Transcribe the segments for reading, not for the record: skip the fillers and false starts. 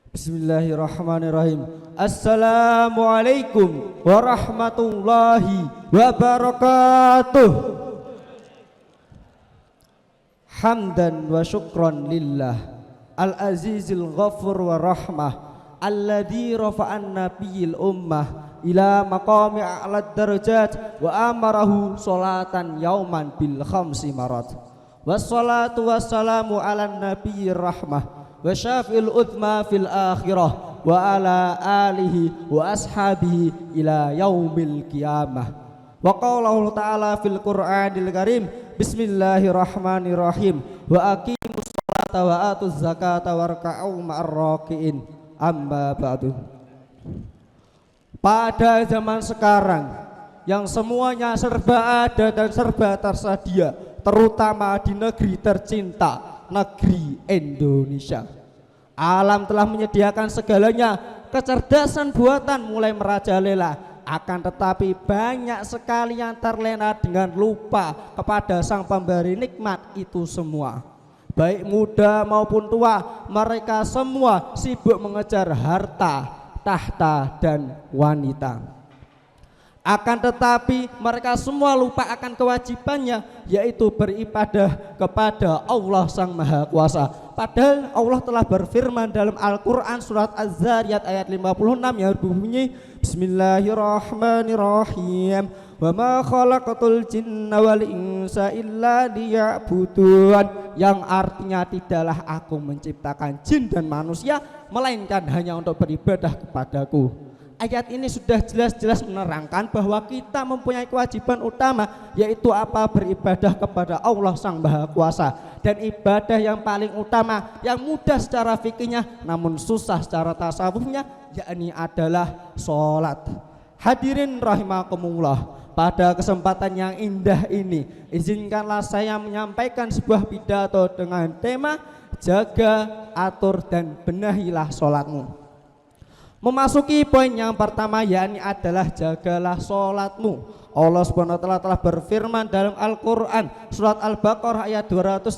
Bismillahirrahmanirrahim. Assalamualaikum warahmatullahi wabarakatuh. Hamdan wa syukran lillah al-azizil ghafur wa rahmah alladzi rafa'an nabiyil ummah ila maqami a'lad darajat wa amarahu sholatan yauman bil khamsi marat. Wassalatu wassalamu ala nabiyyir rahmah wa syafi'il uthma fil akhirah wa ala alihi wa ashabihi ila yaumil qiyamah. Wa qawlahu ta'ala fil qur'anil karim bismillahirrahmanirrahim wa aqimus sholata wa atuz zakata warka'u ma'ar raki'in amma ba'du. Pada zaman sekarang yang semuanya serba ada dan serba tersedia, terutama di negeri tercinta, negeri Indonesia. Alam telah menyediakan segalanya, kecerdasan buatan mulai merajalela. Akan tetapi banyak sekali yang terlena dengan lupa kepada sang pemberi nikmat itu semua. Baik muda maupun tua, mereka semua sibuk mengejar harta, tahta, dan wanita. Akan tetapi mereka semua lupa akan kewajibannya, yaitu beribadah kepada Allah Sang Maha Kuasa. Padahal Allah telah berfirman dalam Al-Quran surat Az-Zariyat ayat 56 yang berbunyi Bismillahirrahmanirrahim wa ma khalaqatul jinna wal insa illa liya'budun, yang artinya tidaklah aku menciptakan jin dan manusia melainkan hanya untuk beribadah kepadaku. Ayat ini sudah jelas-jelas menerangkan bahwa kita mempunyai kewajiban utama, yaitu apa? Beribadah kepada Allah Sang Maha Kuasa. Dan ibadah yang paling utama, yang mudah secara fikihnya namun susah secara tasawufnya, yakni adalah sholat. Hadirin rahimakumullah, pada kesempatan yang indah ini izinkanlah saya menyampaikan sebuah pidato dengan tema jaga, atur, dan benahilah sholatmu. Memasuki poin yang pertama, yakni adalah jagalah sholatmu. Allah Subhanahu wa ta'ala telah berfirman dalam Al-Quran surat Al-Baqarah ayat 238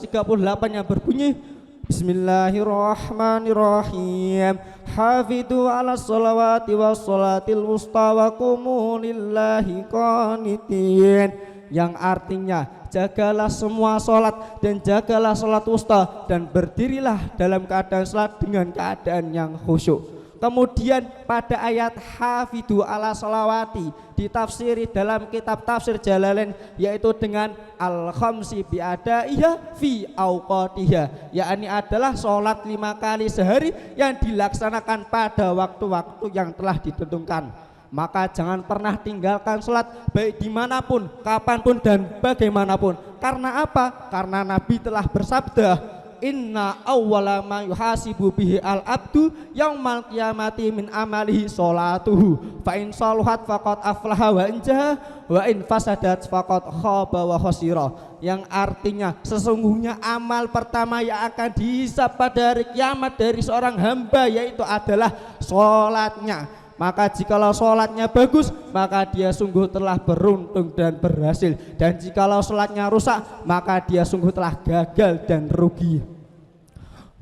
yang berbunyi Bismillahirrahmanirrahim Hafidhu ala sholawati wa sholatil wusta wa qumu lillahi qanitin, yang artinya jagalah semua sholat dan jagalah sholat wusta dan berdirilah dalam keadaan sholat dengan keadaan yang khusyuk. Kemudian pada ayat hafidhu ala sholawati ditafsiri dalam kitab tafsir Jalalain, yaitu dengan al-khamsi bi'adaiha fi awqatiha, yakni adalah sholat 5 kali sehari yang dilaksanakan pada waktu-waktu yang telah ditentukan. Maka jangan pernah tinggalkan sholat baik dimanapun, kapanpun, dan bagaimanapun. Karena apa? Karena Nabi telah bersabda, Inna awwala ma yuhasibu bihi al-abdu yaumal qiyamati min amalihi sholatuhu fa in saluhat faqad aflaha wa in jaha wa in fasadat faqad khaba wa khasira, yang artinya sesungguhnya amal pertama yang akan dihisab pada hari kiamat dari seorang hamba yaitu adalah sholatnya. Maka jikalau sholatnya bagus, maka dia sungguh telah beruntung dan berhasil. Dan jikalau sholatnya rusak, maka dia sungguh telah gagal dan rugi.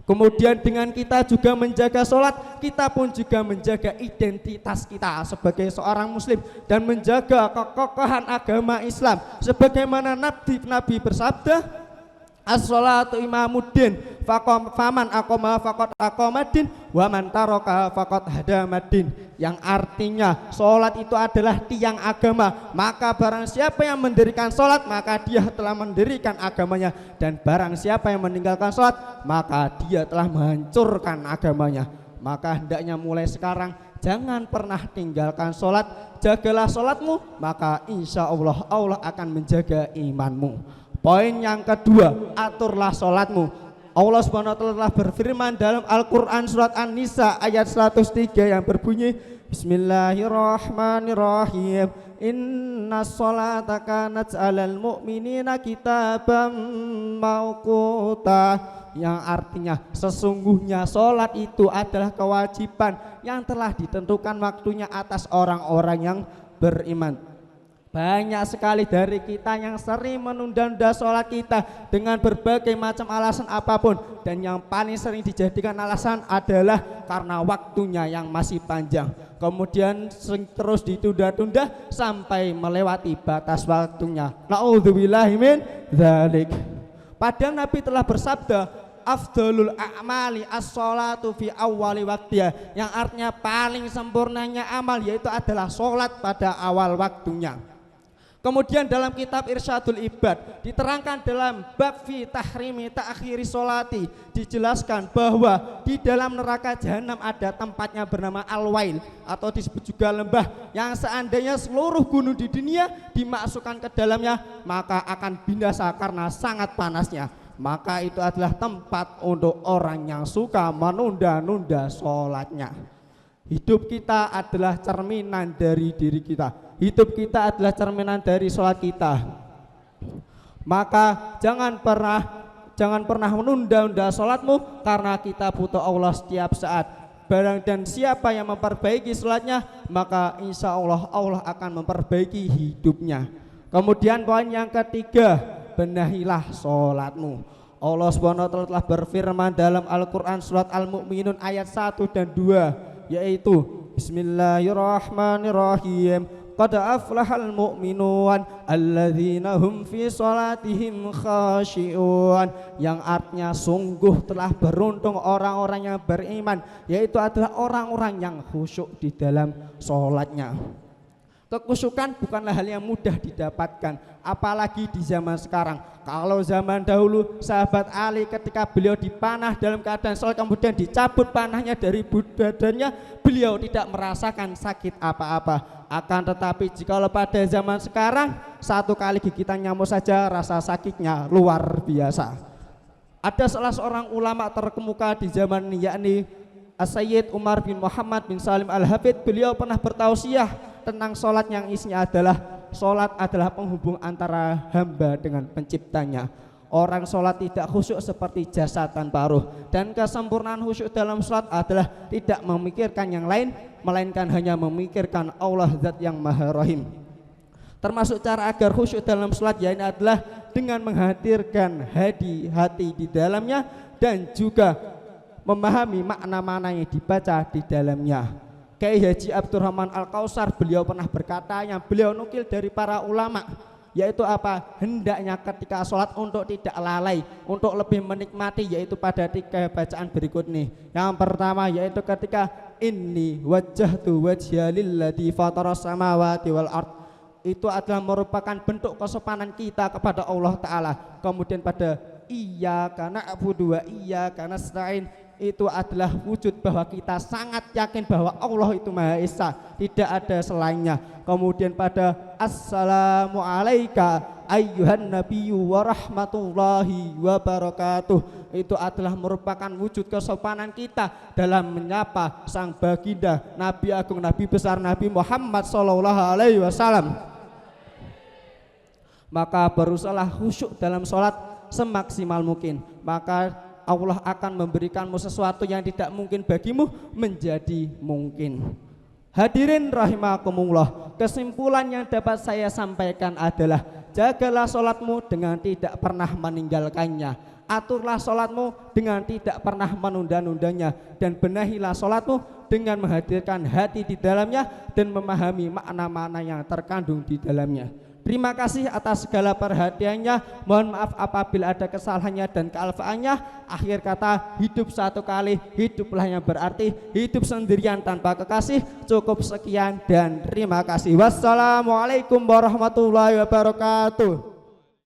Kemudian dengan kita juga menjaga sholat, kita pun juga menjaga identitas kita sebagai seorang muslim dan menjaga kekokohan agama Islam. Sebagaimana Nabi bersabda, as-sholatu imamuddin faman aqoma faqad aqamaddin wa man taraka faqad hadamaddin, yang artinya sholat itu adalah tiang agama, maka barang siapa yang mendirikan sholat maka dia telah mendirikan agamanya, dan barang siapa yang meninggalkan sholat maka dia telah menghancurkan agamanya. Maka hendaknya mulai sekarang jangan pernah tinggalkan sholat, jagalah sholatmu, maka insya Allah Allah akan menjaga imanmu. Poin yang kedua, aturlah sholatmu. Allah Subhanahu wa ta'ala telah berfirman dalam Al-Quran surat An-Nisa ayat 103 yang berbunyi Bismillahirrahmanirrahim Inna sholata kanat 'alal mu'minina kitaban mauquta, yang artinya sesungguhnya sholat itu adalah kewajiban yang telah ditentukan waktunya atas orang-orang yang beriman. Banyak sekali dari kita yang sering menunda-nunda sholat kita dengan berbagai macam alasan apapun, dan yang paling sering dijadikan alasan adalah karena waktunya yang masih panjang. Kemudian sering terus ditunda-tunda sampai melewati batas waktunya. Na'udzubillahi min dzalik. Padahal Nabi telah bersabda, afdalul a'mali as-sholatu fi awwali waktiha, yang artinya paling sempurnanya amal yaitu adalah sholat pada awal waktunya. Kemudian dalam kitab Irsyadul Ibad diterangkan dalam bab fi tahrimi ta'khiri sholati, dijelaskan bahwa di dalam neraka jahanam ada tempatnya bernama Al-Wail atau disebut juga lembah, yang seandainya seluruh gunung di dunia dimasukkan ke dalamnya maka akan binasa karena sangat panasnya. Maka itu adalah tempat untuk orang yang suka menunda-nunda sholatnya. Hidup kita adalah cerminan dari diri kita. Hidup kita adalah cerminan dari sholat kita. Maka jangan pernah menunda-nunda sholatmu, karena kita butuh Allah setiap saat. Barang dan siapa yang memperbaiki sholatnya, maka insya Allah Allah akan memperbaiki hidupnya. Kemudian poin yang ketiga, benahilah sholatmu. Allah SWT telah berfirman dalam Al-Quran surat Al-Mu'minun ayat 1 dan 2, yaitu Bismillahirrahmanirrahim. Qad aflahal mu'minun alladzina hum fi sholatihim khashi'un, yang artinya sungguh telah beruntung orang-orang yang beriman, yaitu adalah orang-orang yang khusyuk di dalam sholatnya. Kekhusyukan bukanlah hal yang mudah didapatkan, apalagi di zaman sekarang. Kalau zaman dahulu sahabat Ali ketika beliau dipanah dalam keadaan sholat, kemudian dicabut panahnya dari badannya, beliau tidak merasakan sakit apa-apa. Akan tetapi jikalau pada zaman sekarang, satu kali gigitan nyamuk saja rasa sakitnya luar biasa. Ada salah seorang ulama terkemuka di zaman ini, yakni As-Sayyid Umar bin Muhammad bin Salim Al-Hafidh. Beliau pernah bertausiah tentang sholat yang isinya adalah sholat adalah penghubung antara hamba dengan penciptanya. Orang sholat tidak khusyuk seperti jasad tanpa ruh, dan kesempurnaan khusyuk dalam sholat adalah tidak memikirkan yang lain, melainkan hanya memikirkan Allah Zat yang Maha Rahim. Termasuk cara agar khusyuk dalam sholat yaitu adalah dengan menghadirkan hati di dalamnya, dan juga memahami makna-makna yang dibaca di dalamnya. Kiai Haji Abdurrahman Al-Kausar beliau pernah berkata, yang beliau nukil dari para ulama, yaitu apa? Hendaknya ketika sholat untuk tidak lalai, untuk lebih menikmati, yaitu pada 3 bacaan berikut nih. Yang pertama yaitu ketika inni wajjahtu wajhiya lilladzi fataras samawati wal ard, itu adalah merupakan bentuk kesopanan kita kepada Allah Ta'ala. Kemudian pada iyyaka na'budu wa iyyaka nasta'in, itu adalah wujud bahwa kita sangat yakin bahwa Allah itu Maha Esa, tidak ada selainnya. Kemudian pada assalamu alaika ayyuhan nabiyyu wa rahmatullahi wa barakatuh, itu adalah merupakan wujud kesopanan kita dalam menyapa sang baginda Nabi Agung, Nabi besar Nabi Muhammad sallallahu alaihi wasallam. Maka berusahalah khusyuk dalam sholat semaksimal mungkin, maka Allah akan memberikanmu sesuatu yang tidak mungkin bagimu menjadi mungkin. Hadirin rahimakumullah, kesimpulan yang dapat saya sampaikan adalah jagalah sholatmu dengan tidak pernah meninggalkannya, aturlah sholatmu dengan tidak pernah menunda-nundanya, dan benahilah sholatmu dengan menghadirkan hati di dalamnya dan memahami makna-makna yang terkandung di dalamnya. Terima kasih atas segala perhatiannya. Mohon maaf apabila ada kesalahannya dan kealfaannya. Akhir kata, hidup satu kali, hiduplah yang berarti. Hidup sendirian tanpa kekasih. Cukup sekian dan terima kasih. Wassalamualaikum warahmatullahi wabarakatuh.